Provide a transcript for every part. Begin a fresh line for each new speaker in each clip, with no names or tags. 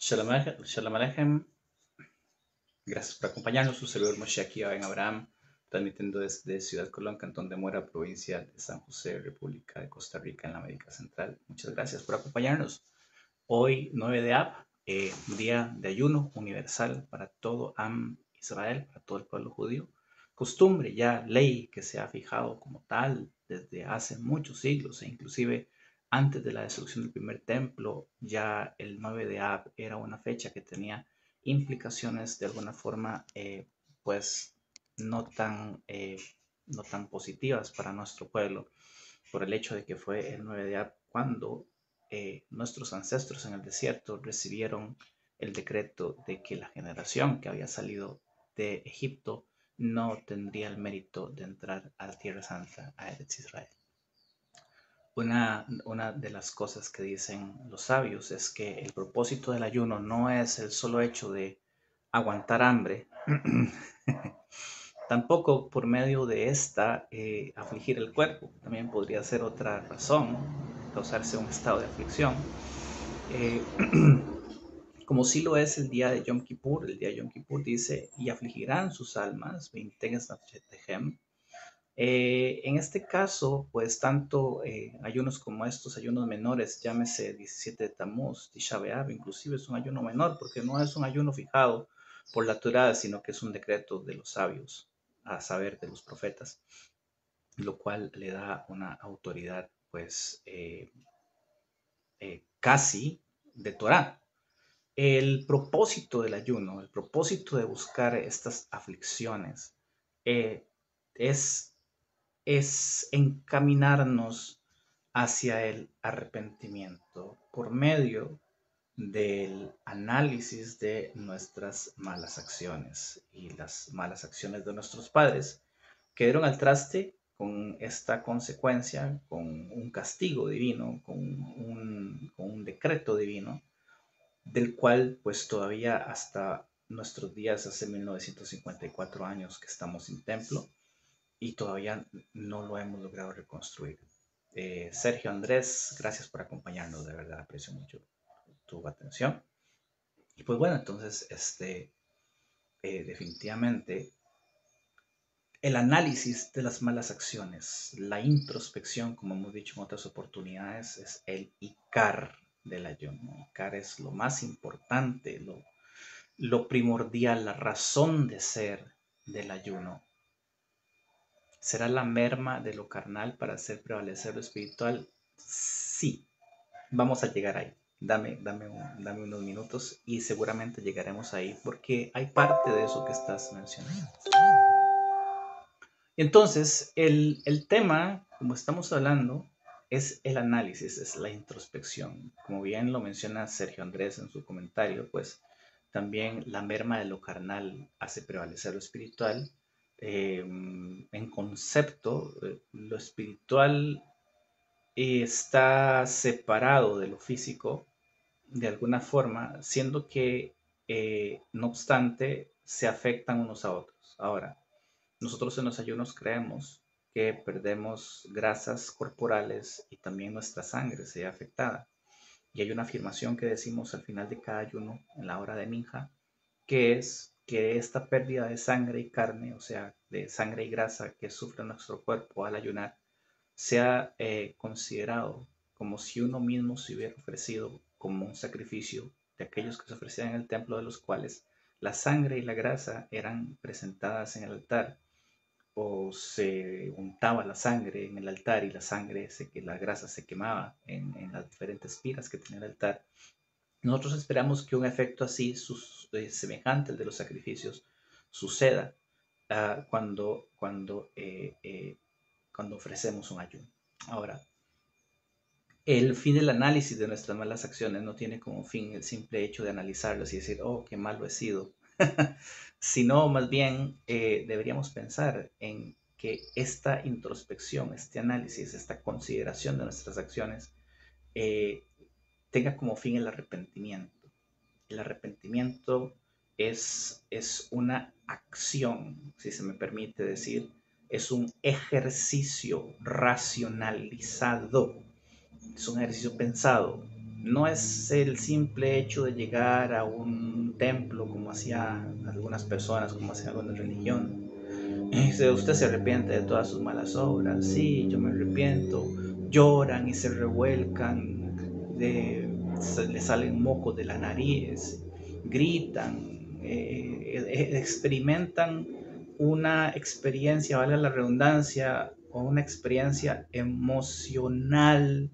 Shalom Aleichem. Gracias por acompañarnos. Su servidor Moshe aquí Ben Abraham, transmitiendo desde Ciudad Colón, Cantón de Mora, provincia de San José, República de Costa Rica, en la América Central. Muchas gracias por acompañarnos. Hoy, 9 de Ab, un día de ayuno universal para todo Am Israel, para todo el pueblo judío. Costumbre, ya ley que se ha fijado como tal desde hace muchos siglos, e inclusive antes de la destrucción del primer templo, ya el 9 de Ab era una fecha que tenía implicaciones de alguna forma, pues no tan, no tan positivas para nuestro pueblo, por el hecho de que fue el 9 de Ab cuando nuestros ancestros en el desierto recibieron el decreto de que la generación que había salido de Egipto no tendría el mérito de entrar a la Tierra Santa, a Eretz Israel. Una de las cosas que dicen los sabios es que el propósito del ayuno no es el solo hecho de aguantar hambre, tampoco por medio de esta afligir el cuerpo. También podría ser otra razón, causarse un estado de aflicción. Eh, como sí lo es el día de Yom Kippur. El día de Yom Kippur dice, y afligirán sus almas, en este caso, pues tanto ayunos como estos, ayunos menores, llámese 17 de Tammuz, Tisha B'Av, inclusive es un ayuno menor, porque no es un ayuno fijado por la Torá, sino que es un decreto de los sabios, a saber, de los profetas, lo cual le da una autoridad, pues, casi de Torá. El propósito del ayuno, el propósito de buscar estas aflicciones, eh, es es encaminarnos hacia el arrepentimiento por medio del análisis de nuestras malas acciones y las malas acciones de nuestros padres que dieron al traste con esta consecuencia, con un castigo divino, con un decreto divino, del cual pues todavía hasta nuestros días, hace 1954 años que estamos sin templo, y todavía no lo hemos logrado reconstruir. Sergio Andrés, gracias por acompañarnos, de verdad aprecio mucho tu atención. Y pues bueno, entonces, definitivamente, el análisis de las malas acciones, la introspección, como hemos dicho en otras oportunidades, es el ICAR del ayuno. ICAR es lo más importante, lo primordial, la razón de ser del ayuno. ¿Será la merma de lo carnal para hacer prevalecer lo espiritual? Sí, vamos a llegar ahí. Dame unos minutos y seguramente llegaremos ahí porque hay parte de eso que estás mencionando. Entonces, el tema, como estamos hablando, es el análisis, es la introspección. Como bien lo menciona Sergio Andrés en su comentario, pues también la merma de lo carnal hace prevalecer lo espiritual. En concepto, lo espiritual está separado de lo físico de alguna forma, siendo que, no obstante, se afectan unos a otros. Ahora, nosotros en los ayunos creemos que perdemos grasas corporales y también nuestra sangre se ve afectada. Y hay una afirmación que decimos al final de cada ayuno, en la hora de Minja, que es que esta pérdida de sangre y carne, o sea, de sangre y grasa que sufre nuestro cuerpo al ayunar, sea considerado como si uno mismo se hubiera ofrecido como un sacrificio de aquellos que se ofrecían en el templo, de los cuales la sangre y la grasa eran presentadas en el altar, o se untaba la sangre en el altar y la grasa se quemaba en las diferentes piras que tenía el altar. Nosotros esperamos que un efecto así, semejante al de los sacrificios, suceda cuando ofrecemos un ayuno. Ahora, el fin del análisis de nuestras malas acciones no tiene como fin el simple hecho de analizarlas y decir, oh, qué malo he sido, sino más bien deberíamos pensar en que esta introspección, este análisis, esta consideración de nuestras acciones eh, tenga como fin el arrepentimiento. El arrepentimiento es una acción, si se me permite decir, es un ejercicio racionalizado, es un ejercicio pensado No es el simple hecho de llegar a un templo como hacían algunas personas, como hacían alguna religión. Y dice, usted se arrepiente de todas sus malas obras. Sí, yo me arrepiento. Lloran y se revuelcan, le salen mocos de la nariz, gritan, experimentan una experiencia, valga la redundancia, o una experiencia emocional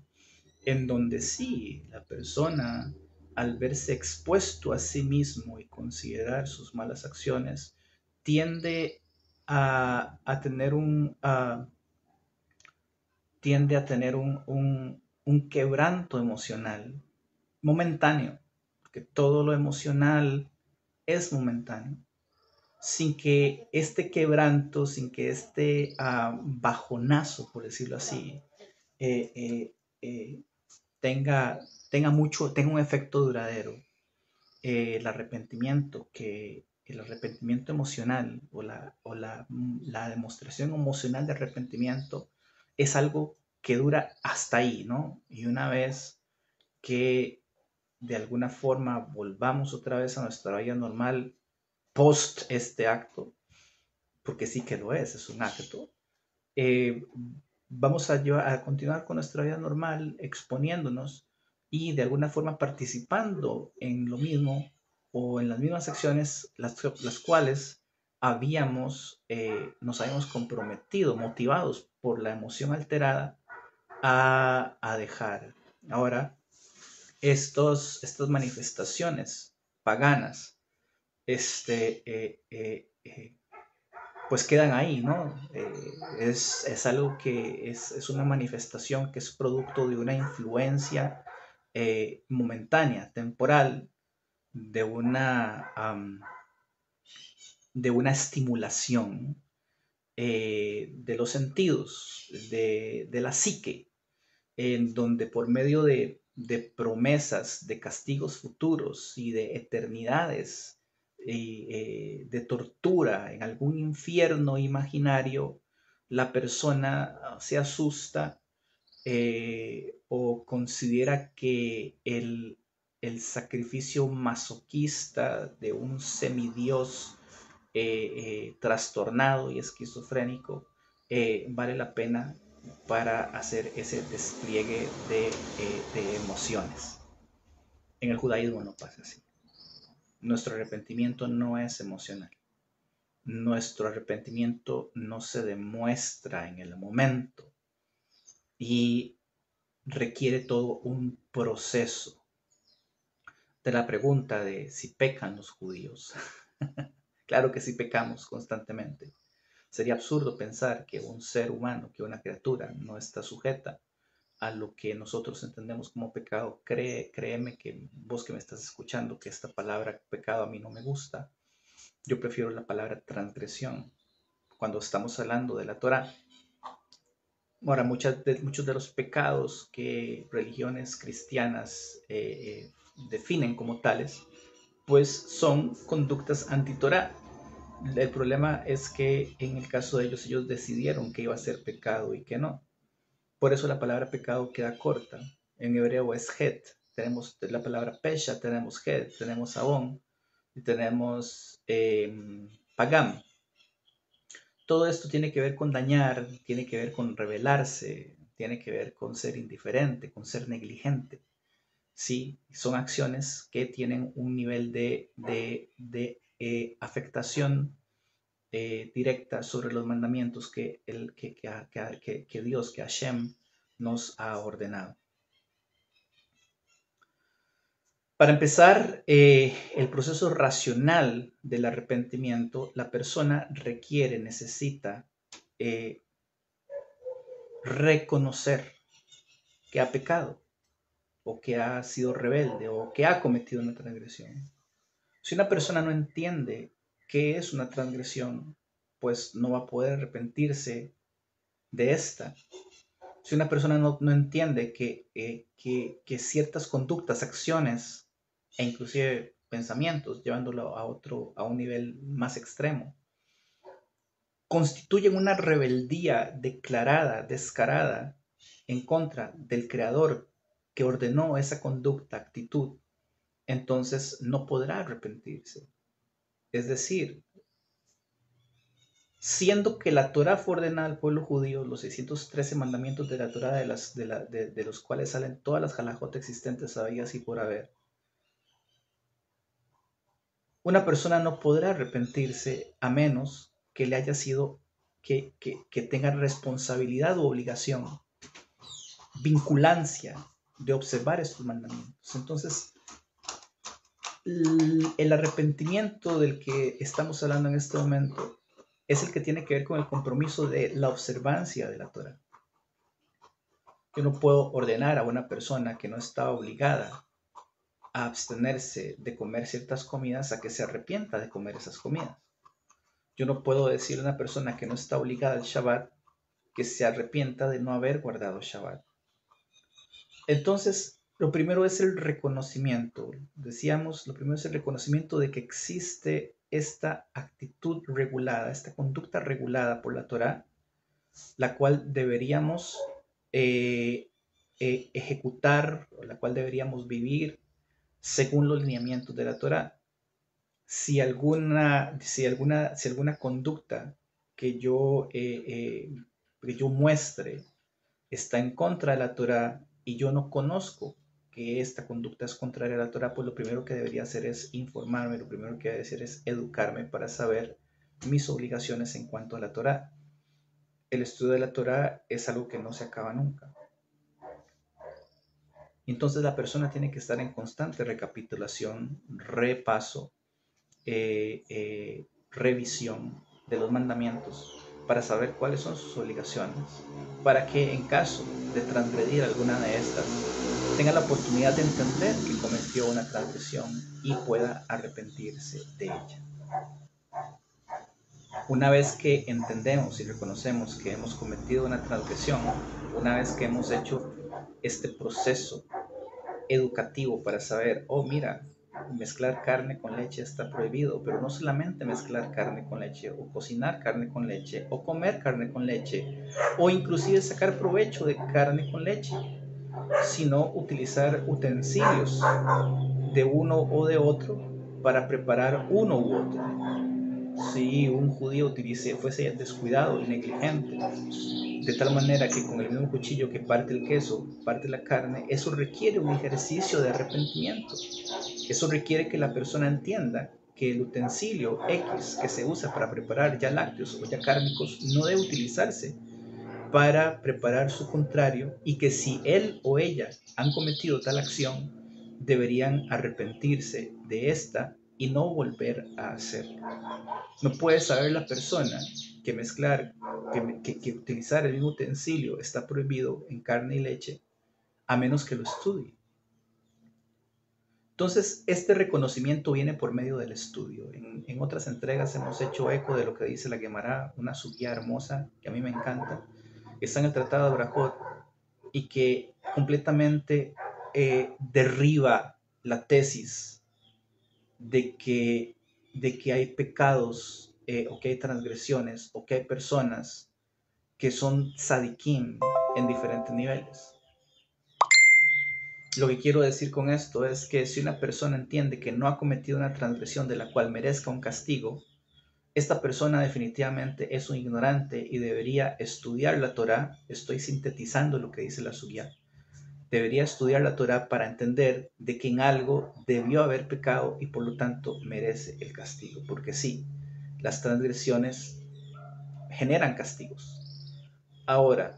en donde sí, la persona, al verse expuesto a sí mismo y considerar sus malas acciones, tiende a tener tiende a tener un quebranto emocional momentáneo, porque todo lo emocional es momentáneo, sin que este quebranto, sin que este bajonazo, por decirlo así, eh, eh, eh, tenga, tenga un efecto duradero. El arrepentimiento emocional la demostración emocional de arrepentimiento es algo que dura hasta ahí, ¿no? Y una vez que de alguna forma volvamos otra vez a nuestra vida normal post este acto, porque sí que lo es un acto, eh, vamos a continuar con nuestra vida normal, exponiéndonos y de alguna forma participando en lo mismo o en las mismas acciones las cuales nos habíamos comprometido, motivados por la emoción alterada a dejar. Ahora, estas manifestaciones paganas, pues quedan ahí, ¿no? Es algo que es una manifestación que es producto de una influencia momentánea, temporal, de de una estimulación de los sentidos, de la psique, en donde por medio de promesas, de castigos futuros y de eternidades, de tortura en algún infierno imaginario, la persona se asusta o considera que el sacrificio masoquista de un semidios trastornado y esquizofrénico vale la pena para hacer ese despliegue de emociones. En el judaísmo no pasa así. Nuestro arrepentimiento no es emocional. Nuestro arrepentimiento no se demuestra en el momento y requiere todo un proceso. De la pregunta de si pecan los judíos. Claro que sí pecamos constantemente. Sería absurdo pensar que un ser humano, que una criatura no está sujeta a lo que nosotros entendemos como pecado. Créeme que vos que me estás escuchando, que esta palabra pecado a mí no me gusta. Yo prefiero la palabra transgresión cuando estamos hablando de la Torá. Ahora, muchos de los pecados que religiones cristianas definen como tales, pues son conductas anti-Torá. El problema es que en el caso de ellos decidieron que iba a ser pecado y que no. Por eso la palabra pecado queda corta. En hebreo es het. Tenemos la palabra pesha, tenemos het, tenemos abón y tenemos pagam. Todo esto tiene que ver con dañar, tiene que ver con rebelarse, tiene que ver con ser indiferente, con ser negligente. Sí, son acciones que tienen un nivel de afectación directa sobre los mandamientos que Dios, que Hashem nos ha ordenado. Para empezar, el proceso racional del arrepentimiento, la persona necesita reconocer que ha pecado o que ha sido rebelde o que ha cometido una transgresión. Si una persona no entiende qué es una transgresión, pues no va a poder arrepentirse de esta. Si una persona no entiende que ciertas conductas, acciones e inclusive pensamientos, llevándolo a un nivel más extremo, constituyen una rebeldía declarada, descarada, en contra del Creador que ordenó esa conducta, actitud, entonces no podrá arrepentirse. Es decir, siendo que la Torá fue ordenada al pueblo judío, los 613 mandamientos de la Torá, de los cuales salen todas las halajot existentes, habidas y por haber, una persona no podrá arrepentirse a menos que le haya sido, que tenga responsabilidad u obligación, vinculancia de observar estos mandamientos. Entonces, el arrepentimiento del que estamos hablando en este momento es el que tiene que ver con el compromiso de la observancia de la Torá. Yo no puedo ordenar a una persona que no está obligada a abstenerse de comer ciertas comidas a que se arrepienta de comer esas comidas. Yo no puedo decirle a una persona que no está obligada al Shabbat que se arrepienta de no haber guardado Shabbat. Entonces, lo primero es el reconocimiento. Decíamos, lo primero es el reconocimiento de que existe esta actitud regulada, esta conducta regulada por la Torá, la cual deberíamos ejecutar, o la cual deberíamos vivir según los lineamientos de la Torá. Si alguna conducta que yo muestre está en contra de la Torá y yo no conozco que esta conducta es contraria a la Torá, pues lo primero que debería hacer es informarme, lo primero que debería hacer es educarme para saber mis obligaciones en cuanto a la Torá. El estudio de la Torá es algo que no se acaba nunca. Entonces la persona tiene que estar en constante recapitulación, repaso, revisión de los mandamientos para saber cuáles son sus obligaciones, para que en caso de transgredir alguna de estas, tenga la oportunidad de entender que cometió una transgresión y pueda arrepentirse de ella. Una vez que entendemos y reconocemos que hemos cometido una transgresión, una vez que hemos hecho este proceso educativo para saber, oh mira, mezclar carne con leche está prohibido, pero no solamente mezclar carne con leche o cocinar carne con leche o comer carne con leche o inclusive sacar provecho de carne con leche, sino utilizar utensilios de uno o de otro para preparar uno u otro. Si un judío fuese descuidado y negligente, de tal manera que con el mismo cuchillo que parte el queso, parte la carne, eso requiere un ejercicio de arrepentimiento. Eso requiere que la persona entienda que el utensilio X que se usa para preparar ya lácteos o ya cárnicos no debe utilizarse para preparar su contrario y que si él o ella han cometido tal acción, deberían arrepentirse de esta y no volver a hacerlo. No puede saber la persona que mezclar, que utilizar el mismo utensilio está prohibido en carne y leche, a menos que lo estudie. Entonces, este reconocimiento viene por medio del estudio. En otras entregas hemos hecho eco de lo que dice la Gemara, una sugía hermosa que a mí me encanta. Está en el Tratado de Brajot y que completamente derriba la tesis de que hay pecados o que hay transgresiones o que hay personas que son tzadikim en diferentes niveles. Lo que quiero decir con esto es que si una persona entiende que no ha cometido una transgresión de la cual merezca un castigo, esta persona definitivamente es un ignorante y debería estudiar la Torá. Estoy sintetizando lo que dice la sugía. Debería estudiar la Torá para entender de que en algo debió haber pecado y por lo tanto merece el castigo. Porque sí, las transgresiones generan castigos. Ahora,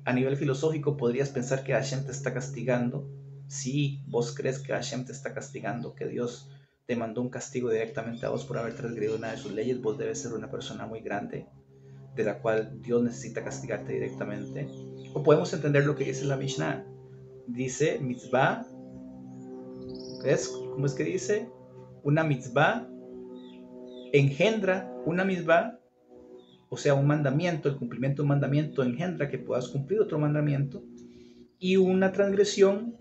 a nivel filosófico podrías pensar que Hashem te está castigando. Si vos crees que Hashem te está castigando, que Dios te mandó un castigo directamente a vos por haber transgredido una de sus leyes, vos debes ser una persona muy grande, de la cual Dios necesita castigarte directamente. O podemos entender lo que dice la Mishnah. Dice mitzvah, ¿ves? ¿Cómo es que dice? Una mitzvah engendra una mitzvah, o sea, un mandamiento, el cumplimiento de un mandamiento engendra que puedas cumplir otro mandamiento, y una transgresión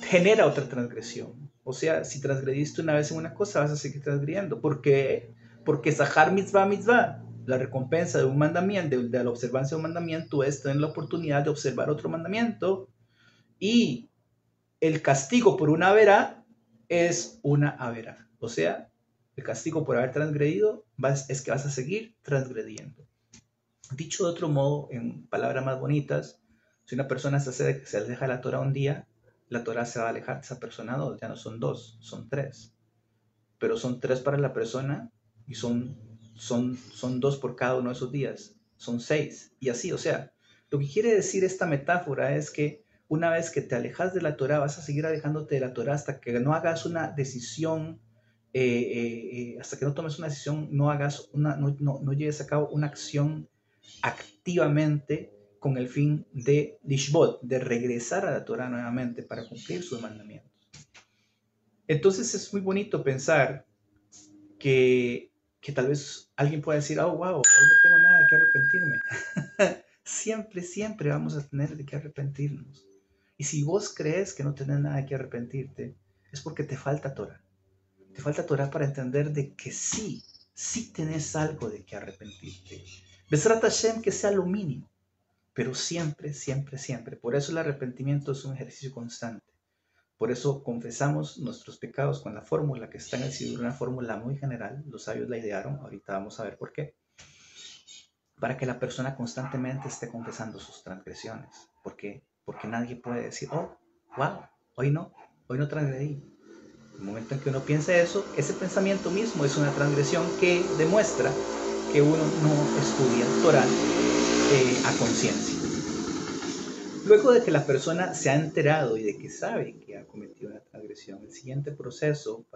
genera otra transgresión. O sea, si transgrediste una vez en una cosa, vas a seguir transgrediendo. ¿Por qué? Porque sahar mitzvah mitzvah. La recompensa de un mandamiento, de la observancia de un mandamiento, es tener la oportunidad de observar otro mandamiento, y el castigo por una verá es una haberá. O sea, el castigo por haber transgredido es que vas a seguir transgrediendo. Dicho de otro modo, en palabras más bonitas, si una persona se aleja de la Torah un día, la Torah se va a alejar de esa persona dos, ya no son dos, son tres. Pero son tres para la persona y son dos por cada uno de esos días. Son seis. Y así, o sea, lo que quiere decir esta metáfora es que una vez que te alejas de la Torah, vas a seguir alejándote de la Torah hasta que no hagas una decisión, hasta que no tomes una decisión, no lleves a cabo una acción activamente con el fin de lishbot, de regresar a la Torah nuevamente para cumplir sus mandamientos. Entonces es muy bonito pensar que tal vez alguien pueda decir, oh, wow, hoy no tengo nada de qué arrepentirme. Siempre, siempre vamos a tener de qué arrepentirnos. Y si vos crees que no tenés nada de qué arrepentirte, es porque te falta Torah. Te falta Torah para entender de que sí, sí tenés algo de qué arrepentirte. Besrat Hashem, que sea lo mínimo, pero siempre, siempre, siempre. Por eso el arrepentimiento es un ejercicio constante. Por eso confesamos nuestros pecados con la fórmula que está en el Sidur, una fórmula muy general. Los sabios la idearon, ahorita vamos a ver por qué. Para que la persona constantemente esté confesando sus transgresiones. ¿Por qué? Porque nadie puede decir, oh, wow, hoy no transgredí. El momento en que uno piensa eso, ese pensamiento mismo es una transgresión que demuestra que uno no estudia Torah a conciencia. Luego de que la persona se ha enterado y de que sabe que ha cometido una transgresión, el siguiente proceso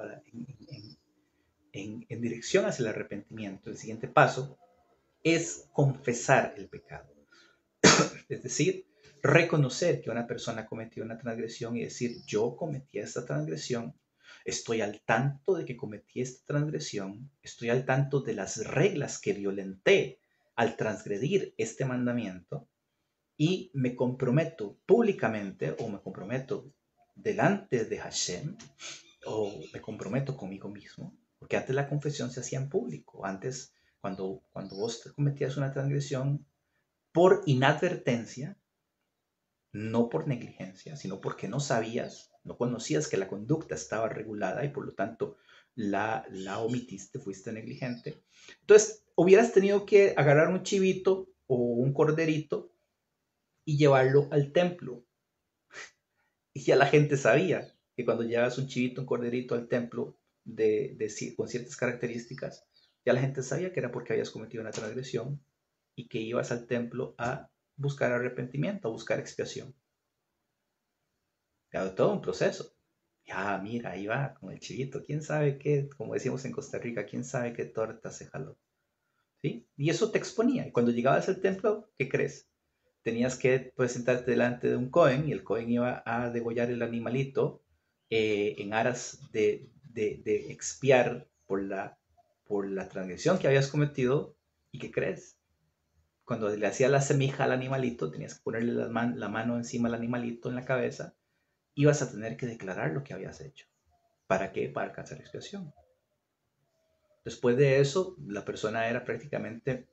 en dirección hacia el arrepentimiento, el siguiente paso, es confesar el pecado. Es decir, reconocer que una persona cometió una transgresión y decir, yo cometí esta transgresión, estoy al tanto de que cometí esta transgresión, estoy al tanto de las reglas que violenté al transgredir este mandamiento, y me comprometo públicamente, o me comprometo delante de Hashem, o me comprometo conmigo mismo, porque antes la confesión se hacía en público. Antes, cuando vos cometías una transgresión por inadvertencia, no por negligencia, sino porque no sabías, no conocías que la conducta estaba regulada y por lo tanto la omitiste, fuiste negligente. Entonces, hubieras tenido que agarrar un chivito o un corderito y llevarlo al templo. Y ya la gente sabía que cuando llevas un chivito, un corderito al templo con ciertas características, ya la gente sabía que era porque habías cometido una transgresión y que ibas al templo a buscar arrepentimiento, a buscar expiación. Ya, todo un proceso. Ya, mira, ahí va con el chivito. ¿Quién sabe qué? Como decimos en Costa Rica, ¿quién sabe qué torta se jaló? ¿Sí? Y eso te exponía. Y cuando llegabas al templo, ¿qué crees? Tenías que presentarte delante de un Cohen y el Cohen iba a degollar el animalito en aras de expiar por la transgresión que habías cometido. ¿Y qué crees? Cuando le hacía la semija al animalito, tenías que ponerle la mano encima al animalito en la cabeza, ibas a tener que declarar lo que habías hecho. ¿Para qué? Para alcanzar la expiación. Después de eso, la persona era prácticamente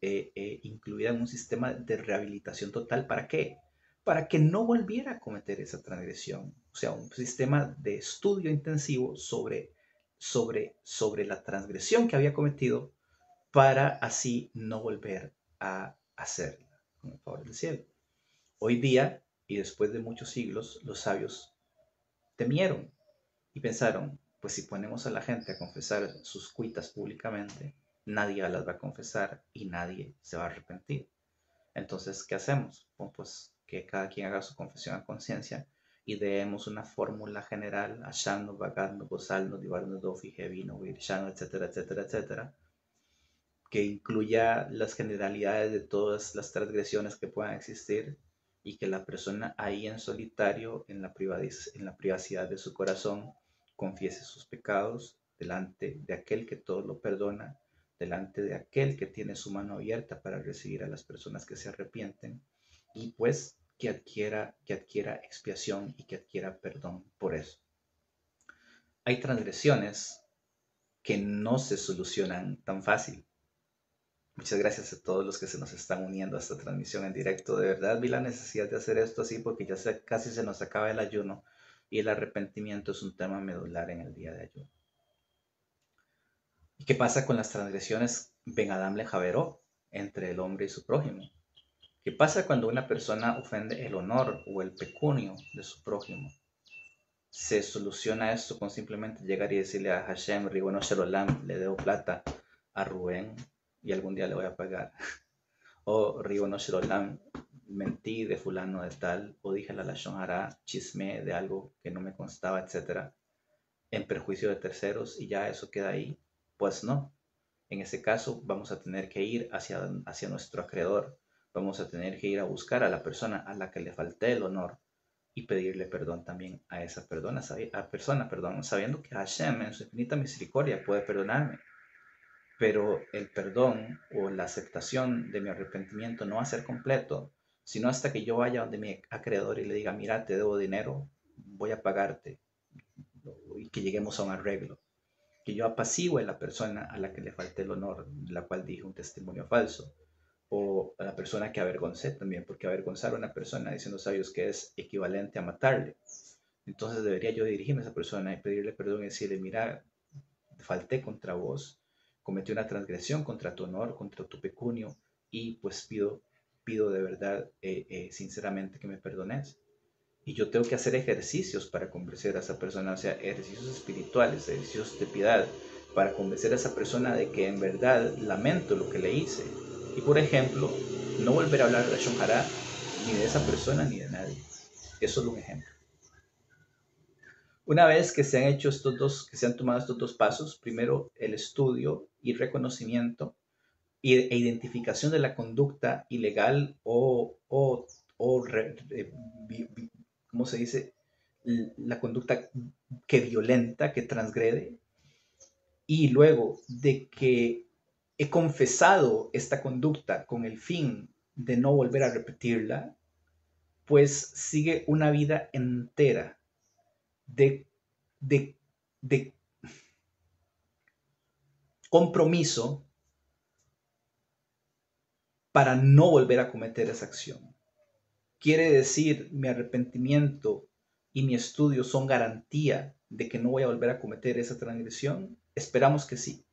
incluida en un sistema de rehabilitación total. ¿Para qué? Para que no volviera a cometer esa transgresión. O sea, un sistema de estudio intensivo sobre la transgresión que había cometido para así no volver a hacerla, con el favor del cielo. Hoy día, y después de muchos siglos, los sabios temieron y pensaron, pues si ponemos a la gente a confesar sus cuitas públicamente, nadie las va a confesar y nadie se va a arrepentir. Entonces, ¿qué hacemos? Bueno, pues que cada quien haga su confesión a conciencia y demos una fórmula general, Ashano, Bagano, Gozalno, Divarno, Dofi, Hevino, Virshano, etcétera, etcétera, etcétera, que incluya las generalidades de todas las transgresiones que puedan existir y que la persona ahí en solitario, en la privacidad de su corazón, confiese sus pecados delante de aquel que todo lo perdona, delante de aquel que tiene su mano abierta para recibir a las personas que se arrepienten y pues que adquiera expiación y que adquiera perdón por eso. Hay transgresiones que no se solucionan tan fácil. Muchas gracias a todos los que se nos están uniendo a esta transmisión en directo. De verdad vi la necesidad de hacer esto así porque casi se nos acaba el ayuno y el arrepentimiento es un tema medular en el día de ayuno. ¿Y qué pasa con las transgresiones Ben Adam Lejaveró entre el hombre y su prójimo? ¿Qué pasa cuando una persona ofende el honor o el pecunio de su prójimo? ¿Se soluciona esto con simplemente llegar y decirle a Hashem, Ribono Shel Olam, le debo plata a Rubén y algún día le voy a pagar? O Ribono Shel Olam, mentí de fulano de tal, o dije la lashon hara, chisme de algo que no me constaba, etcétera, en perjuicio de terceros y ya eso queda ahí. Pues no. En ese caso vamos a tener que ir hacia nuestro acreedor. Vamos a tener que ir a buscar a la persona a la que le falté el honor y pedirle perdón también a esa persona, sabiendo que Hashem en su infinita misericordia puede perdonarme. Pero el perdón o la aceptación de mi arrepentimiento no va a ser completo, sino hasta que yo vaya donde mi acreedor y le diga, mira, te debo dinero, voy a pagarte, y que lleguemos a un arreglo. Que yo apacigüe a la persona a la que le falté el honor, la cual dije un testimonio falso, o a la persona que avergoncé también, porque avergonzar a una persona diciendo sabios que es equivalente a matarle. Entonces debería yo dirigirme a esa persona y pedirle perdón y decirle, mira, falté contra vos, cometí una transgresión contra tu honor, contra tu pecunio, y pues pido de verdad, sinceramente, que me perdones. Y yo tengo que hacer ejercicios para convencer a esa persona, o sea, ejercicios espirituales, ejercicios de piedad, para convencer a esa persona de que en verdad lamento lo que le hice. Y por ejemplo, no volver a hablar de la Shonjara ni de esa persona ni de nadie. Eso es solo un ejemplo. Una vez que se han hecho que se han tomado estos dos pasos, primero el estudio y reconocimiento e identificación de la conducta ilegal ¿cómo se dice? La conducta que violenta, que transgrede, y luego de que he confesado esta conducta con el fin de no volver a repetirla, pues sigue una vida entera de, de, de compromiso para no volver a cometer esa acción. Quiere decir, mi arrepentimiento y mi estudio son garantía de que no voy a volver a cometer esa transgresión. Esperamos que sí.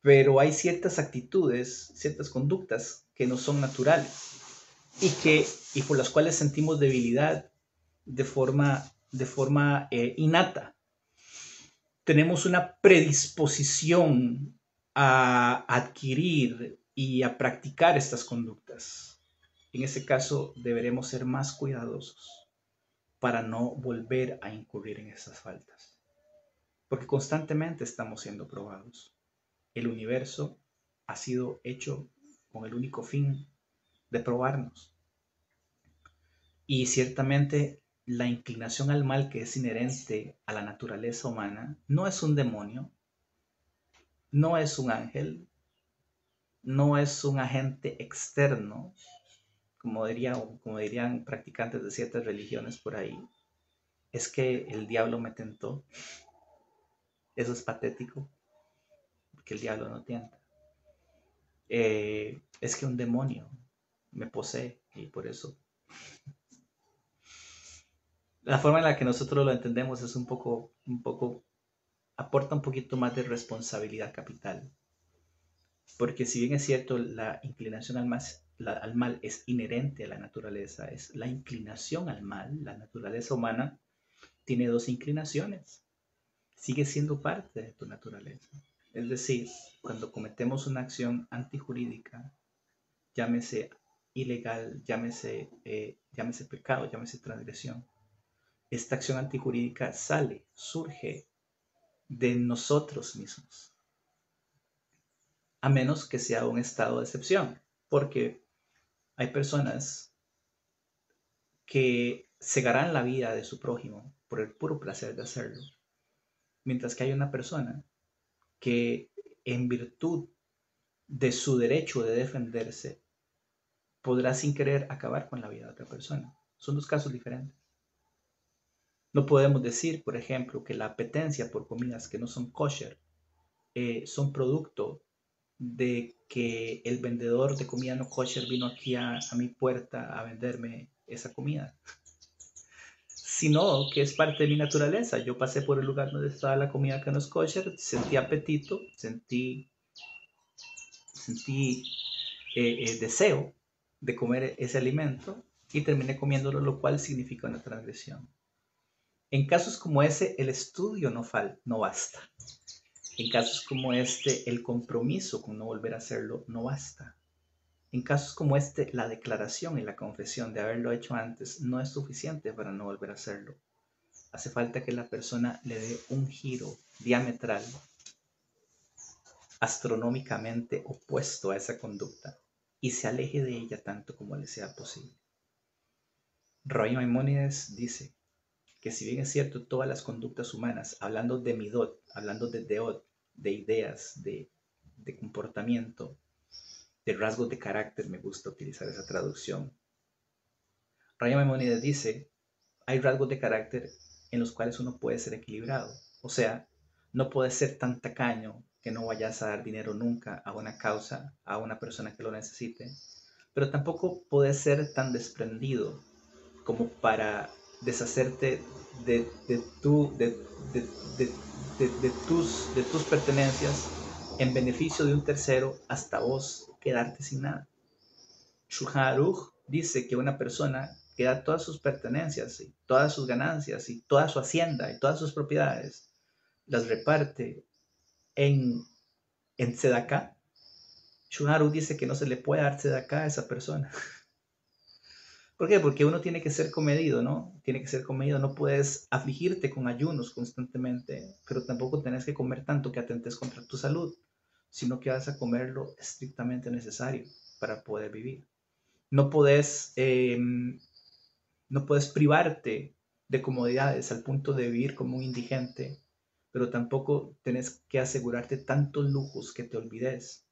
Pero hay ciertas actitudes, ciertas conductas que no son naturales y por las cuales sentimos debilidad de forma innata. Tenemos una predisposición a adquirir y a practicar estas conductas. En ese caso deberemos ser más cuidadosos para no volver a incurrir en esas faltas, porque constantemente estamos siendo probados. El universo ha sido hecho con el único fin de probarnos. Y ciertamente la inclinación al mal que es inherente a la naturaleza humana no es un demonio, no es un ángel, no es un agente externo, como dirían practicantes de ciertas religiones por ahí. Es que el diablo me tentó. Eso es patético, porque el diablo no tienta. Es que un demonio me posee y por eso. La forma en la que nosotros lo entendemos es un poco, aporta un poquito más de responsabilidad capital. Porque si bien es cierto, la inclinación al mal es inherente a la naturaleza, es la inclinación al mal, la naturaleza humana tiene dos inclinaciones. Sigue siendo parte de tu naturaleza. Es decir, cuando cometemos una acción antijurídica, llámese ilegal, llámese pecado, llámese transgresión, esta acción antijurídica surge de nosotros mismos, a menos que sea un estado de excepción, porque hay personas que cegarán la vida de su prójimo por el puro placer de hacerlo, mientras que hay una persona que en virtud de su derecho de defenderse podrá sin querer acabar con la vida de otra persona. Son dos casos diferentes. No podemos decir, por ejemplo, que la apetencia por comidas que no son kosher son producto de que el vendedor de comida no kosher vino aquí a mi puerta a venderme esa comida, sino que es parte de mi naturaleza. Yo pasé por el lugar donde estaba la comida que no es kosher, sentí apetito, sentí deseo de comer ese alimento y terminé comiéndolo, lo cual significa una transgresión. En casos como ese, el estudio no basta. En casos como este, el compromiso con no volver a hacerlo no basta. En casos como este, la declaración y la confesión de haberlo hecho antes no es suficiente para no volver a hacerlo. Hace falta que la persona le dé un giro diametral, astronómicamente opuesto a esa conducta y se aleje de ella tanto como le sea posible. Rabbi Maimónides dice que si bien es cierto todas las conductas humanas, hablando de midot, hablando de deot, de ideas, de comportamiento, de rasgos de carácter, me gusta utilizar esa traducción. Rabbi Maimónides dice, hay rasgos de carácter en los cuales uno puede ser equilibrado. O sea, no puedes ser tan tacaño que no vayas a dar dinero nunca a una causa, a una persona que lo necesite, pero tampoco puedes ser tan desprendido como para deshacerte de tus pertenencias en beneficio de un tercero hasta vos quedarte sin nada. Shulchan Aruch dice que una persona que da todas sus pertenencias y todas sus ganancias y toda su hacienda y todas sus propiedades, las reparte en tzedakah. Shulchan Aruch dice que no se le puede dar tzedakah a esa persona. ¿Por qué? Porque uno tiene que ser comedido, ¿no? Tiene que ser comedido. No puedes afligirte con ayunos constantemente, pero tampoco tenés que comer tanto que atentes contra tu salud, sino que vas a comer lo estrictamente necesario para poder vivir. No puedes, no puedes privarte de comodidades al punto de vivir como un indigente, pero tampoco tenés que asegurarte tantos lujos que te olvides,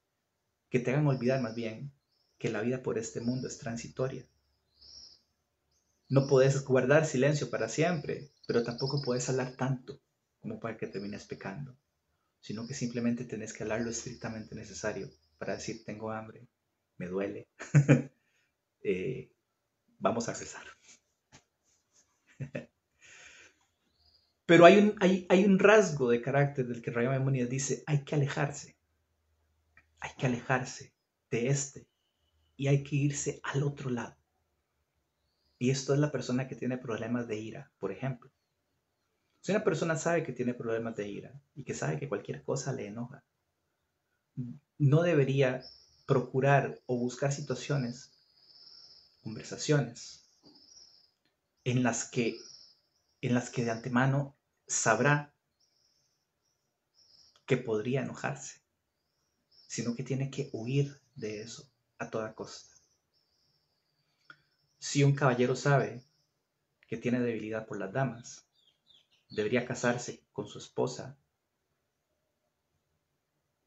que te hagan olvidar más bien que la vida por este mundo es transitoria. No puedes guardar silencio para siempre, pero tampoco puedes hablar tanto como para que termines pecando, sino que simplemente tenés que hablar lo estrictamente necesario para decir tengo hambre, me duele, vamos a rezar. Pero hay un rasgo de carácter del que Rabbi Maimónides dice, hay que alejarse de este y hay que irse al otro lado. Y esto es la persona que tiene problemas de ira, por ejemplo. Si una persona sabe que tiene problemas de ira y que sabe que cualquier cosa le enoja, no debería procurar o buscar situaciones, conversaciones, en las que, en las que de antemano sabrá que podría enojarse, sino que tiene que huir de eso a toda costa. Si un caballero sabe que tiene debilidad por las damas, debería casarse con su esposa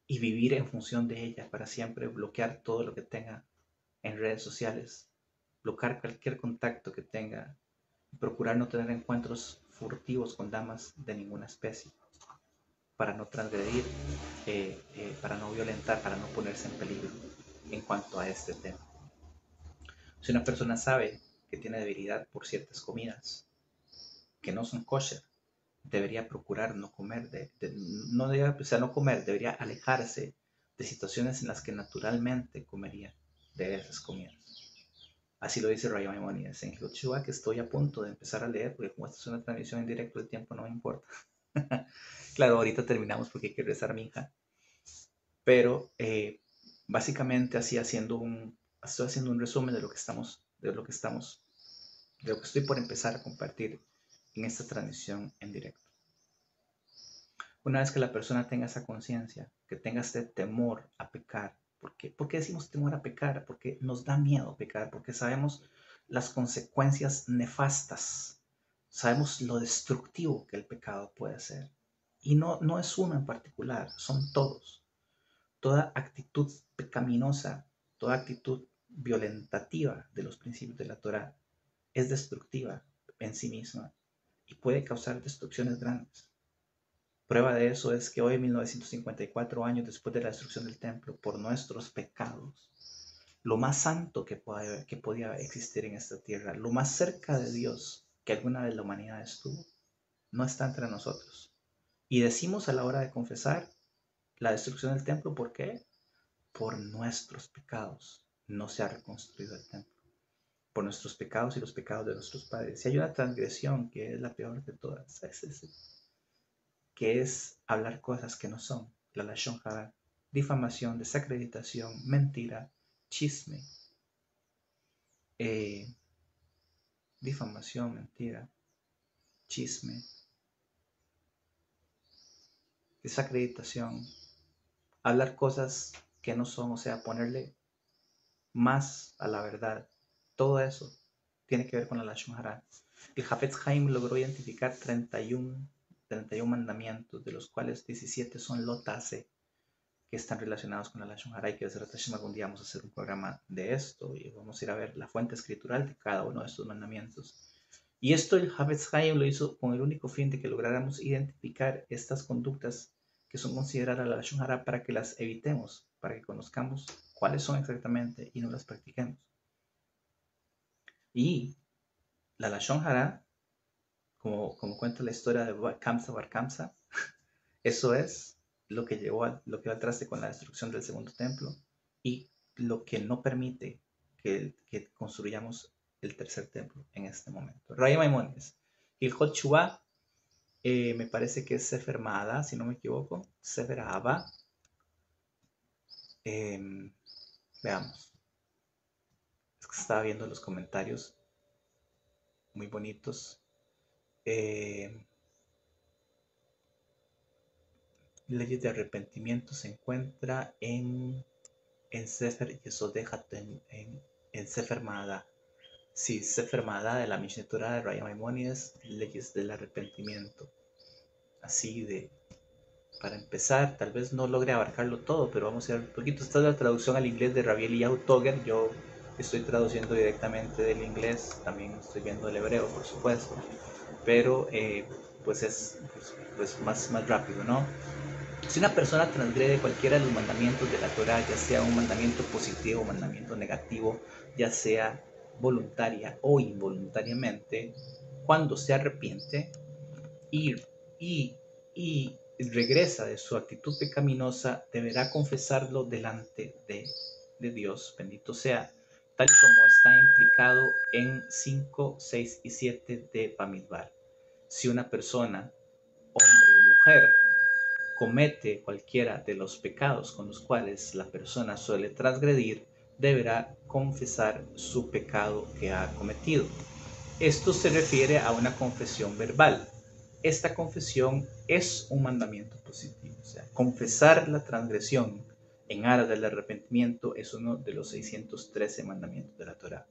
y vivir en función de ella para siempre, bloquear todo lo que tenga en redes sociales, bloquear cualquier contacto que tenga y procurar no tener encuentros furtivos con damas de ninguna especie para no transgredir, para no violentar, para no ponerse en peligro en cuanto a este tema. Si una persona sabe que tiene debilidad por ciertas comidas que no son kosher, debería procurar no comer, no debería, o sea, no comer, debería alejarse de situaciones en las que naturalmente comería de esas comidas. Así lo dice Rabbi Maimónides en Hilot Shuvah, que estoy a punto de empezar a leer, porque como esta es una transmisión en directo, el tiempo no me importa. Claro, ahorita terminamos porque hay que rezar minja, pero básicamente estoy haciendo un resumen de lo que estoy por empezar a compartir en esta transmisión en directo. Una vez que la persona tenga esa conciencia, que tenga este temor a pecar, ¿por qué decimos temor a pecar? Porque nos da miedo pecar, porque sabemos las consecuencias nefastas, sabemos lo destructivo que el pecado puede ser. Y no es uno en particular, son todos. Toda actitud pecaminosa, toda actitud violentativa de los principios de la Torá es destructiva en sí misma y puede causar destrucciones grandes. Prueba de eso es que hoy, 1954 años después de la destrucción del templo, por nuestros pecados, lo más santo que podía existir en esta tierra, lo más cerca de Dios que alguna vez la humanidad estuvo, no está entre nosotros. Y decimos a la hora de confesar la destrucción del templo, ¿por qué? Por nuestros pecados no se ha reconstruido el templo. Por nuestros pecados y los pecados de nuestros padres. Si hay una transgresión que es la peor de todas, que es hablar cosas que no son, la lashon hara, difamación, desacreditación, mentira, chisme, eh, difamación, mentira, chisme, desacreditación, hablar cosas que no son, o sea, ponerle más a la verdad. Todo eso tiene que ver con la lashon hara. El Hafetz Haim logró identificar 31 mandamientos, de los cuales 17 son lotase, que están relacionados con la lashon hara, y que algún día vamos a hacer un programa de esto y vamos a ir a ver la fuente escritural de cada uno de estos mandamientos. Y esto el Hafetz Haim lo hizo con el único fin de que lográramos identificar estas conductas que son consideradas la lashon hara para que las evitemos, para que conozcamos cuáles son exactamente y no las practiquemos. Y la lashon hara, como cuenta la historia de Kamsa Bar Kamsa, eso es lo que lo que va al traste con la destrucción del segundo templo y lo que no permite que construyamos el tercer templo en este momento. Raya Maimónides, Hilchot Shuvah, me parece que es Sefer Maada, si no me equivoco, Sefer Ahava. Veamos, es que estaba viendo los comentarios muy bonitos. Leyes de arrepentimiento se encuentra en Sefer Yesodejat, en Sefer Maada. Sí, Sefer Maada de la Mishneh Torah de Raya Maimónides, leyes del arrepentimiento. Así para empezar, tal vez no logre abarcarlo todo, pero vamos a ver un poquito. Esta es la traducción al inglés de Rabbi Eliyahu Toger. Yo estoy traduciendo directamente del inglés, también estoy viendo el hebreo, por supuesto, pero pues es pues más rápido, ¿no? Si una persona transgrede cualquiera de los mandamientos de la Torah, ya sea un mandamiento positivo o un mandamiento negativo, ya sea voluntaria o involuntariamente, cuando se arrepiente y, y regresa de su actitud pecaminosa, deberá confesarlo delante de Dios, bendito sea, tal como está implicado en 5, 6 y 7 de Bamidbar. Si una persona, hombre o mujer, comete cualquiera de los pecados con los cuales la persona suele transgredir, deberá confesar su pecado que ha cometido. Esto se refiere a una confesión verbal. Esta confesión es un mandamiento positivo, o sea, confesar la transgresión en aras del arrepentimiento es uno de los 613 mandamientos de la Torá.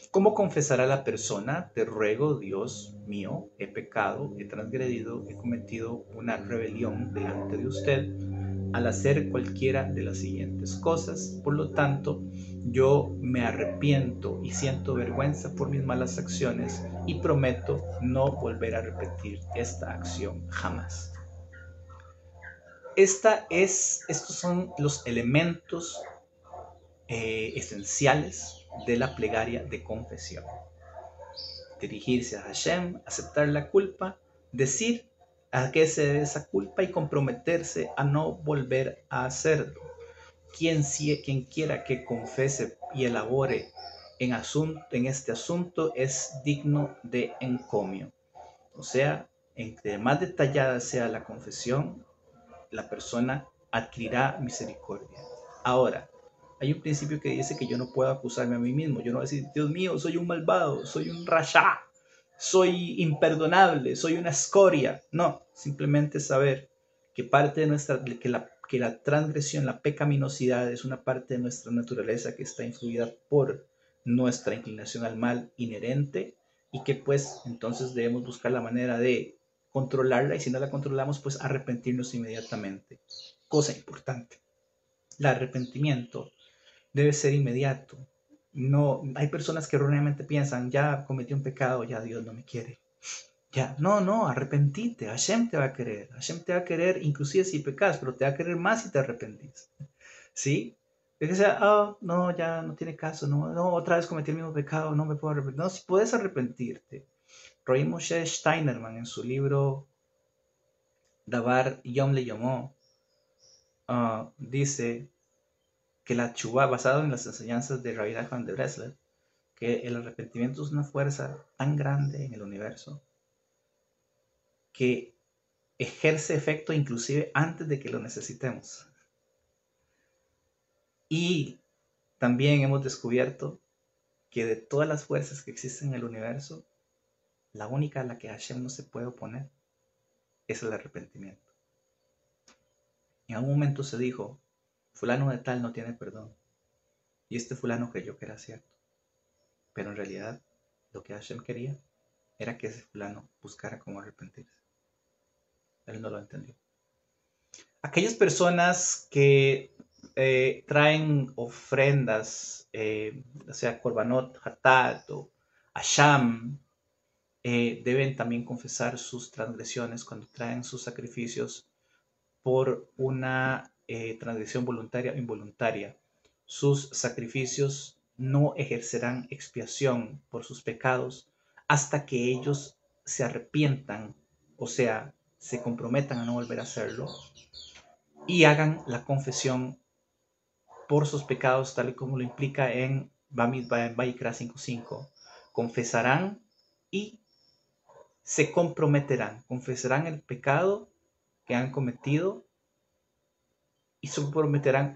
¿Cómo confesará la persona? Te ruego, Dios mío, he pecado, he transgredido, he cometido una rebelión delante de usted al hacer cualquiera de las siguientes cosas. Por lo tanto, yo me arrepiento y siento vergüenza por mis malas acciones y prometo no volver a repetir esta acción jamás. Estos son los elementos esenciales de la plegaria de confesión. Dirigirse a Hashem, aceptar la culpa, decir a qué se debe esa culpa y comprometerse a no volver a hacerlo. Quien quiera que confese y elabore en este asunto es digno de encomio. O sea, entre más detallada sea la confesión, la persona adquirirá misericordia. Ahora, hay un principio que dice que yo no puedo acusarme a mí mismo. Yo no voy a decir, Dios mío, soy un malvado, soy un rasha, soy imperdonable, soy una escoria. No, simplemente saber que parte de nuestra, que la transgresión, la pecaminosidad es una parte de nuestra naturaleza que está influida por nuestra inclinación al mal inherente y que pues entonces debemos buscar la manera de controlarla, y si no la controlamos, pues arrepentirnos inmediatamente. Cosa importante, el arrepentimiento debe ser inmediato. No, hay personas que erróneamente piensan, ya cometí un pecado, ya Dios no me quiere. Ya, no, arrepentite, Hashem te va a querer, Hashem te va a querer inclusive si pecas, pero te va a querer más si te arrepentís, ¿sí? Es que sea, oh, no, ya no tiene caso, no, otra vez cometí el mismo pecado, no me puedo arrepentir. No, si puedes arrepentirte. Roy Moshe Steinerman en su libro Davar Yom Le Yomó dice que la chubá, basado en las enseñanzas de Rabbi Nachman de Breslev, que el arrepentimiento es una fuerza tan grande en el universo que ejerce efecto inclusive antes de que lo necesitemos. Y también hemos descubierto que de todas las fuerzas que existen en el universo, la única a la que Hashem no se puede oponer es el arrepentimiento. En algún momento se dijo, fulano de tal no tiene perdón. Y este fulano creyó que era cierto. Pero en realidad lo que Hashem quería era que ese fulano buscara cómo arrepentirse. Él no lo entendió. Aquellas personas que traen ofrendas, o sea, Korbanot, Hatat o Asham, deben también confesar sus transgresiones cuando traen sus sacrificios por una transgresión voluntaria o involuntaria. Sus sacrificios no ejercerán expiación por sus pecados hasta que ellos se arrepientan, o sea, se comprometan a no volver a hacerlo y hagan la confesión por sus pecados, tal y como lo implica en Vayikra 5:5. Confesarán y se comprometerán, confesarán el pecado que han cometido y se comprometerán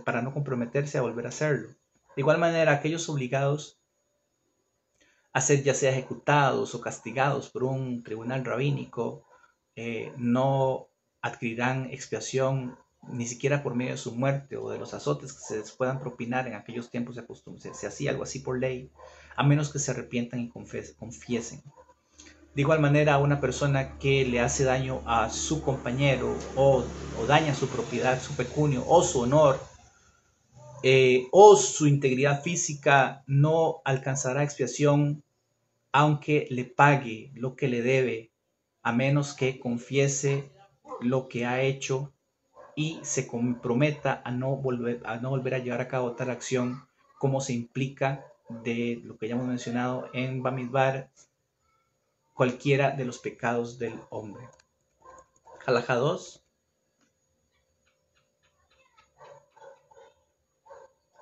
para no comprometerse a volver a hacerlo. De igual manera, aquellos obligados a ser ya sea ejecutados o castigados por un tribunal rabínico no adquirirán expiación ni siquiera por medio de su muerte o de los azotes que se les puedan propinar. En aquellos tiempos se hacía algo así por ley, a menos que se arrepientan y confiesen. De igual manera, a una persona que le hace daño a su compañero o daña su propiedad, su pecunio o su honor o su integridad física, no alcanzará expiación aunque le pague lo que le debe, a menos que confiese lo que ha hecho y se comprometa a no volver a llevar a cabo tal acción como se implica de lo que ya hemos mencionado en Bamidbar, cualquiera de los pecados del hombre. Halajá 2.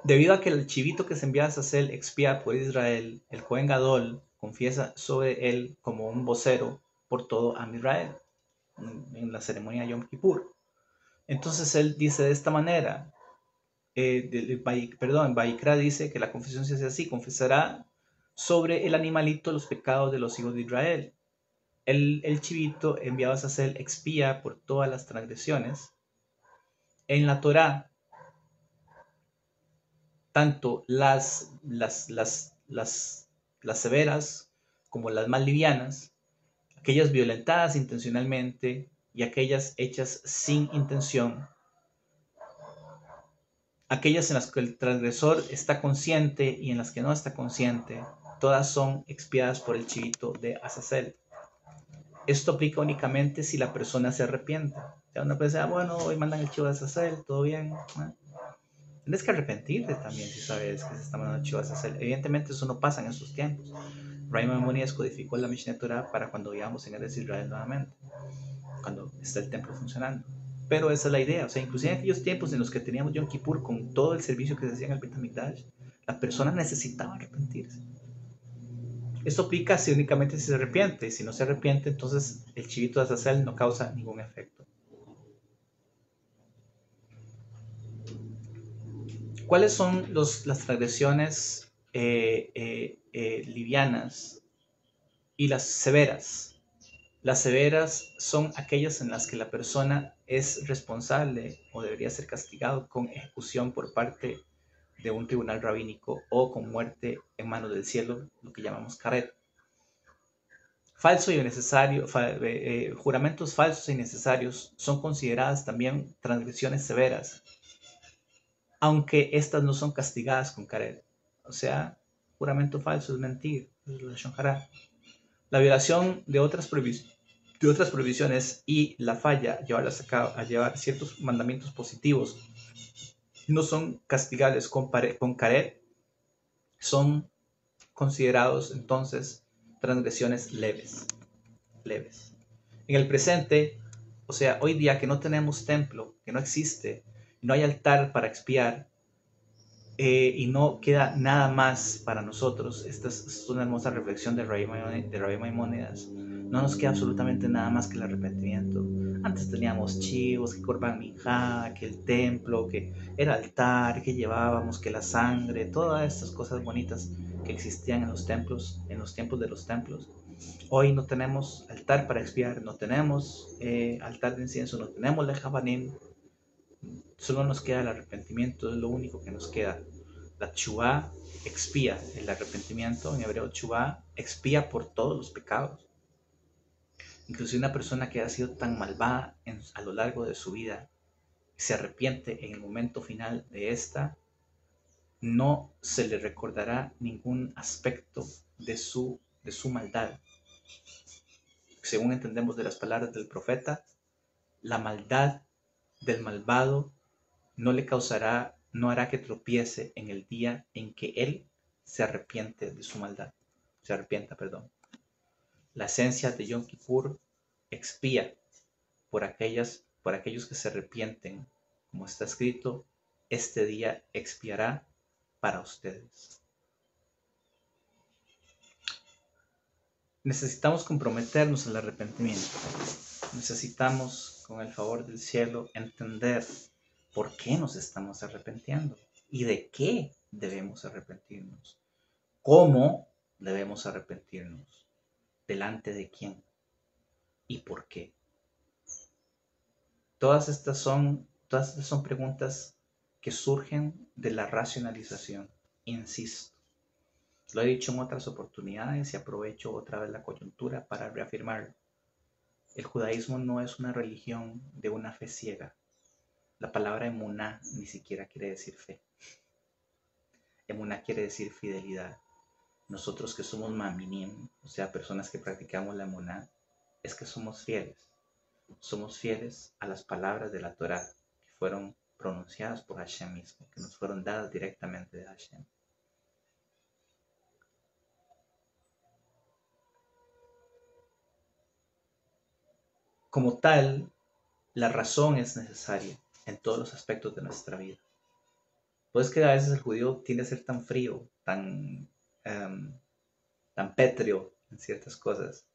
Debido a que el chivito que se envía a Azazel expía por Israel, el Cohen Gadol confiesa sobre él como un vocero por todo Am Israel en la ceremonia Yom Kippur. Entonces él dice de esta manera, Vayikra dice que la confesión se hace así: confesará sobre el animalito los pecados de los hijos de Israel. El chivito enviado a Azazel expía por todas las transgresiones. En la Torá, tanto las severas como las más livianas, aquellas violentadas intencionalmente y aquellas hechas sin intención, aquellas en las que el transgresor está consciente y en las que no está consciente, todas son expiadas por el chivito de Azazel. Esto aplica únicamente si la persona se arrepiente. O sea, una persona, bueno, hoy mandan el chivo de Azazel, todo bien. Tienes que arrepentirte también si sabes que se está mandando el chivo de Azazel. Evidentemente eso no pasa en estos tiempos. Raymond Moniz codificó la Mishneh Torah para cuando vivamos en Eretz Israel nuevamente, cuando está el templo funcionando. Pero esa es la idea, o sea, inclusive en aquellos tiempos en los que teníamos Yom Kippur con todo el servicio que se hacía en el Beit HaMikdash, la persona necesitaba arrepentirse. Esto aplica si únicamente si se arrepiente. Si no se arrepiente, entonces el chivito de Azazel no causa ningún efecto. ¿Cuáles son las transgresiones livianas y las severas? Las severas son aquellas en las que la persona es responsable o debería ser castigado con ejecución por parte de un tribunal rabínico o con muerte en manos del cielo, lo que llamamos karet. Falso y innecesario, juramentos falsos e innecesarios son consideradas también transgresiones severas, aunque estas no son castigadas con karet. O sea, juramento falso es mentir, es la shonjara. La violación de otras prohibiciones y la falla a llevar ciertos mandamientos positivos no son castigables con caret, son considerados entonces transgresiones leves. En el presente, o sea, hoy día que no tenemos templo, que no existe, no hay altar para expiar, y no queda nada más para nosotros. Esta es una hermosa reflexión de Rabbi Maimónides. No nos queda absolutamente nada más que el arrepentimiento. Antes teníamos chivos, que Corban Minjá, que el templo, que el altar, que llevábamos, que la sangre, todas estas cosas bonitas que existían en los tiempos de los templos. Hoy no tenemos altar para expiar, no tenemos altar de incienso, no tenemos lejabanim, solo nos queda el arrepentimiento, es lo único que nos queda. La tshuvá expía, el arrepentimiento en hebreo tshuvá expía por todos los pecados. Inclusive una persona que ha sido tan malvada a lo largo de su vida, se arrepiente en el momento final de esta, no se le recordará ningún aspecto de su maldad. Según entendemos de las palabras del profeta, la maldad del malvado no hará que tropiece en el día en que él se arrepiente de su maldad. Se arrepienta, perdón. La esencia de Yom Kippur expía por aquellos que se arrepienten. Como está escrito, este día expiará para ustedes. Necesitamos comprometernos al arrepentimiento. Necesitamos, con el favor del cielo, entender por qué nos estamos arrepintiendo y de qué debemos arrepentirnos. ¿Cómo debemos arrepentirnos? ¿Delante de quién? ¿Y por qué? Todas estas son preguntas que surgen de la racionalización. Insisto, lo he dicho en otras oportunidades y aprovecho otra vez la coyuntura para reafirmarlo. El judaísmo no es una religión de una fe ciega. La palabra emuná ni siquiera quiere decir fe. Emuná quiere decir fidelidad. Nosotros que somos maminim, o sea, personas que practicamos la emuná, es que somos fieles. Somos fieles a las palabras de la Torá que fueron pronunciadas por Hashem mismo, que nos fueron dadas directamente de Hashem. Como tal, la razón es necesaria en todos los aspectos de nuestra vida. Pues que a veces el judío tiende a ser tan frío, tan pétreo en ciertas cosas,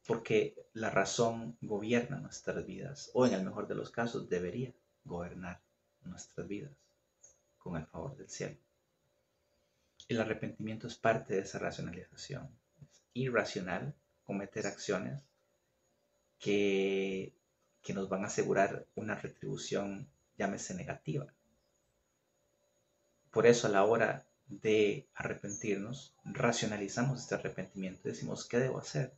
porque la razón gobierna nuestras vidas, o en el mejor de los casos debería gobernar nuestras vidas, con el favor del cielo. El arrepentimiento es parte de esa racionalización. Es irracional cometer acciones que nos van a asegurar una retribución, llámese negativa. Por eso a la hora de arrepentirnos, racionalizamos este arrepentimiento y decimos, ¿qué debo hacer?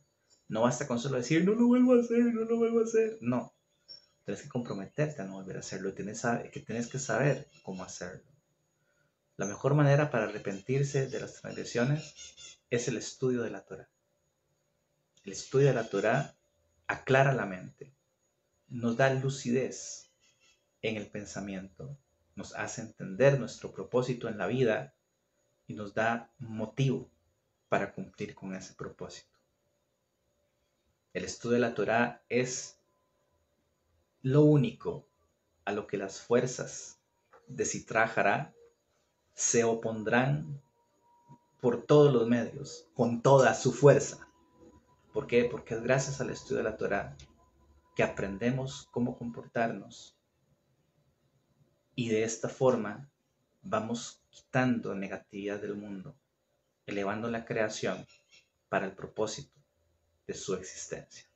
No basta con solo decir, no lo vuelvo a hacer, no lo vuelvo a hacer. No, tienes que comprometerte a no volver a hacerlo, tienes que saber cómo hacerlo. La mejor manera para arrepentirse de las transgresiones es el estudio de la Torá. El estudio de la Torá aclara la mente, nos da lucidez en el pensamiento, nos hace entender nuestro propósito en la vida y nos da motivo para cumplir con ese propósito. El estudio de la Torá es lo único a lo que las fuerzas de Sitra Hará se opondrán por todos los medios, con toda su fuerza. ¿Por qué? Porque es gracias al estudio de la Torá que aprendemos cómo comportarnos y de esta forma vamos quitando negatividad del mundo, elevando la creación para el propósito de su existencia.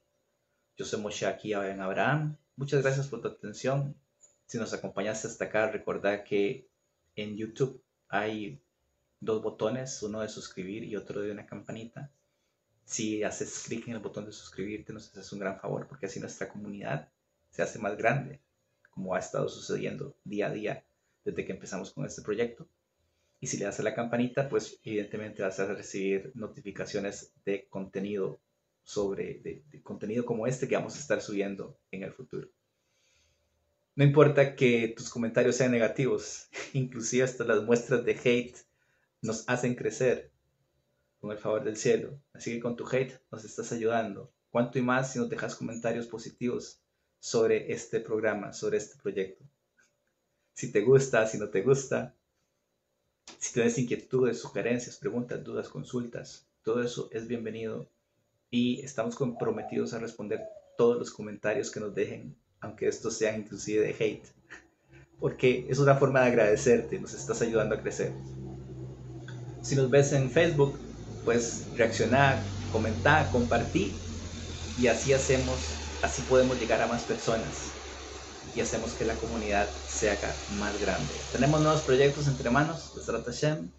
Yo soy Moshe aquí en Abraham. Muchas gracias por tu atención. Si nos acompañaste hasta acá, recordad que en YouTube hay dos botones, uno de suscribir y otro de una campanita. Si haces clic en el botón de suscribirte, nos haces un gran favor, porque así nuestra comunidad se hace más grande, como ha estado sucediendo día a día desde que empezamos con este proyecto. Y si le das a la campanita, pues evidentemente vas a recibir notificaciones de contenido de contenido como este que vamos a estar subiendo en el futuro. No importa que tus comentarios sean negativos, inclusive hasta las muestras de hate nos hacen crecer con el favor del cielo. Así que con tu hate nos estás ayudando. Cuanto y más si nos dejas comentarios positivos sobre este programa, sobre este proyecto. Si te gusta, si no te gusta, si tienes inquietudes, sugerencias, preguntas, dudas, consultas, todo eso es bienvenido y estamos comprometidos a responder todos los comentarios que nos dejen, aunque estos sean inclusive de hate, porque es una forma de agradecerte, nos estás ayudando a crecer. Si nos ves en Facebook, pues reaccionar, comentar, compartir y así podemos llegar a más personas y hacemos que la comunidad se haga más grande. Tenemos nuevos proyectos entre manos, Besrat Hashem,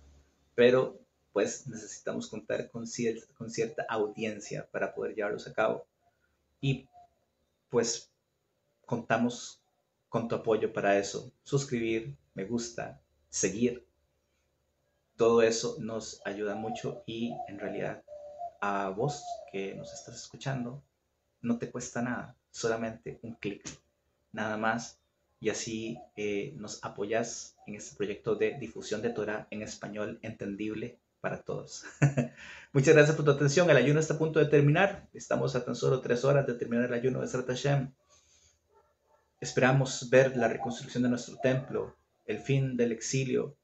pero pues necesitamos contar con cierta audiencia para poder llevarlos a cabo y pues contamos con tu apoyo para eso. Suscribir, me gusta, seguir, todo eso nos ayuda mucho y en realidad a vos que nos estás escuchando no te cuesta nada, solamente un clic, nada más. Y así nos apoyas en este proyecto de difusión de Torah en español entendible para todos. Muchas gracias por tu atención. El ayuno está a punto de terminar. Estamos a tan solo 3 horas de terminar el ayuno de Besrat Hashem. Esperamos ver la reconstrucción de nuestro templo, el fin del exilio,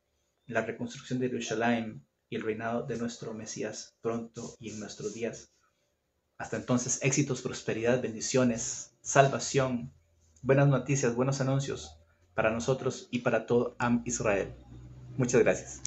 la reconstrucción de Jerusalén y el reinado de nuestro Mesías pronto y en nuestros días. Hasta entonces, éxitos, prosperidad, bendiciones, salvación, buenas noticias, buenos anuncios para nosotros y para todo Am Israel. Muchas gracias.